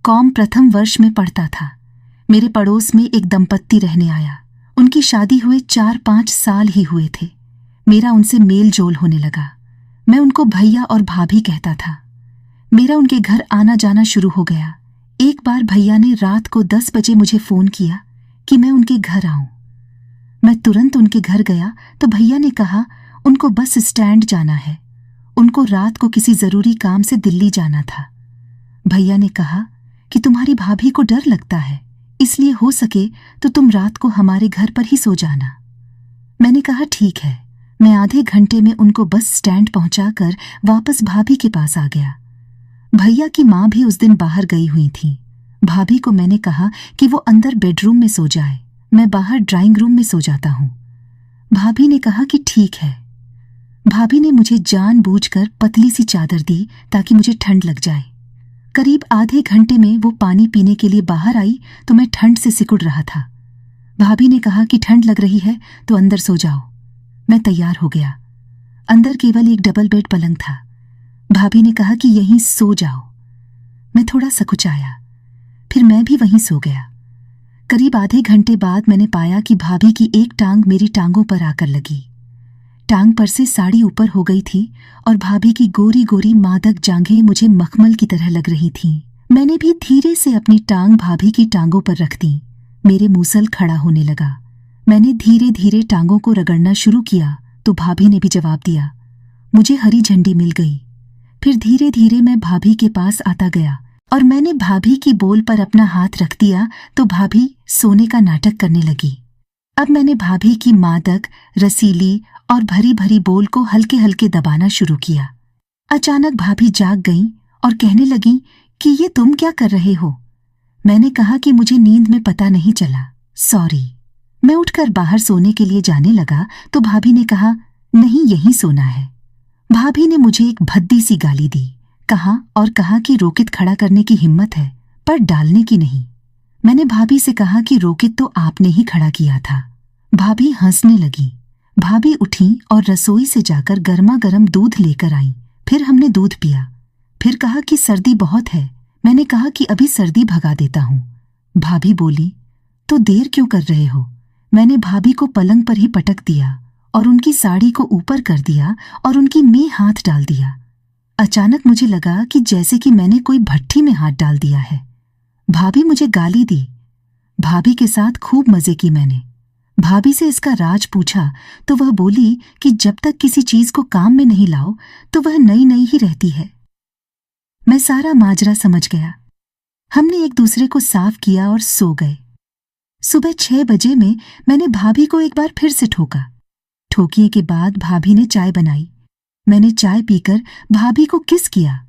Com प्रथम वर्ष में पढ़ता था। मेरे पड़ोस में एक दंपत्ति रहने आया। उनकी शादी हुए 4-5 साल ही हुए थे। मेरा उनसे मेल जोल होने लगा। मैं उनको भैया और भाभी कहता था। मेरा उनके घर आना जाना शुरू हो गया। एक बार भैया ने रात को 10 बजे मुझे फ़ोन किया कि मैं उनके घर आऊं। मैं तुरंत उनके घर गया तो भैया ने कहा उनको बस स्टैंड जाना है। उनको रात को किसी ज़रूरी काम से दिल्ली जाना था। भैया ने कहा कि तुम्हारी भाभी को डर लगता है, इसलिए हो सके तो तुम रात को हमारे घर पर ही सो जाना। मैंने कहा ठीक है। मैं आधे घंटे में उनको बस स्टैंड पहुंचाकर वापस भाभी के पास आ गया। भैया की माँ भी उस दिन बाहर गई हुई थी। भाभी को मैंने कहा कि वो अंदर बेडरूम में सो जाए, मैं बाहर ड्राइंग रूम में सो जाता हूँ। भाभी ने कहा कि ठीक है। भाभी ने मुझे जानबूझकर पतली सी चादर दी ताकि मुझे ठंड लग जाए। करीब आधे घंटे में वो पानी पीने के लिए बाहर आई तो मैं ठंड से सिकुड़ रहा था। भाभी ने कहा कि ठंड लग रही है तो अंदर सो जाओ। मैं तैयार हो गया। अंदर केवल एक डबल बेड पलंग था। भाभी ने कहा कि यहीं सो जाओ। मैं थोड़ा सकुचाया, फिर मैं भी वहीं सो गया। करीब आधे घंटे बाद मैंने पाया कि भाभी की एक टांग मेरी टांगों पर आकर लगी। टांग पर से साड़ी ऊपर हो गई थी और भाभी की गोरी गोरी मादक जांघें मुझे मखमल की तरह लग रही थीं। मैंने भी धीरे से अपनी टांग भाभी की टांगों पर रख दी। मेरे मूसल खड़ा होने लगा। मैंने धीरे धीरे टांगों को रगड़ना शुरू किया तो भाभी ने भी जवाब दिया। मुझे हरी झंडी मिल गई। फिर धीरे धीरे मैं भाभी के पास आता गया और मैंने भाभी की बोल पर अपना हाथ रख दिया तो भाभी सोने का नाटक करने लगी। अब मैंने भाभी की मादक, रसीली और भरी भरी बोल को हल्के हल्के दबाना शुरू किया। अचानक भाभी जाग गईं और कहने लगीं कि ये तुम क्या कर रहे हो? मैंने कहा कि मुझे नींद में पता नहीं चला, सॉरी। मैं उठकर बाहर सोने के लिए जाने लगा तो भाभी ने कहा नहीं, यहीं सोना है। भाभी ने मुझे एक भद्दी सी गाली दी। कहा कि रोकित खड़ा करने की हिम्मत है पर डालने की नहीं। मैंने भाभी से कहा कि रोकित तो आपने ही खड़ा किया था। भाभी हंसने लगी। भाभी उठी और रसोई से जाकर गर्मा गर्म दूध लेकर आई। फिर हमने दूध पिया। फिर कहा कि सर्दी बहुत है। मैंने कहा कि अभी सर्दी भगा देता हूँ। भाभी बोली तो देर क्यों कर रहे हो? मैंने भाभी को पलंग पर ही पटक दिया और उनकी साड़ी को ऊपर कर दिया और उनकी में हाथ डाल दिया। अचानक मुझे लगा कि जैसे कि मैंने कोई भट्ठी में हाथ डाल दिया है। भाभी मुझे गाली दी। भाभी के साथ खूब मजे की मैंने। भाभी से इसका राज पूछा तो वह बोली कि जब तक किसी चीज को काम में नहीं लाओ तो वह नई नई ही रहती है। मैं सारा माजरा समझ गया। हमने एक दूसरे को साफ किया और सो गए। सुबह 6 बजे में मैंने भाभी को एक बार फिर से ठोका। ठोकिए के बाद भाभी ने चाय बनाई। मैंने चाय पीकर भाभी को किस किया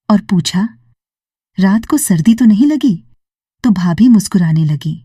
और पूछा रात को सर्दी तो नहीं लगी? तो भाभी मुस्कुराने लगी।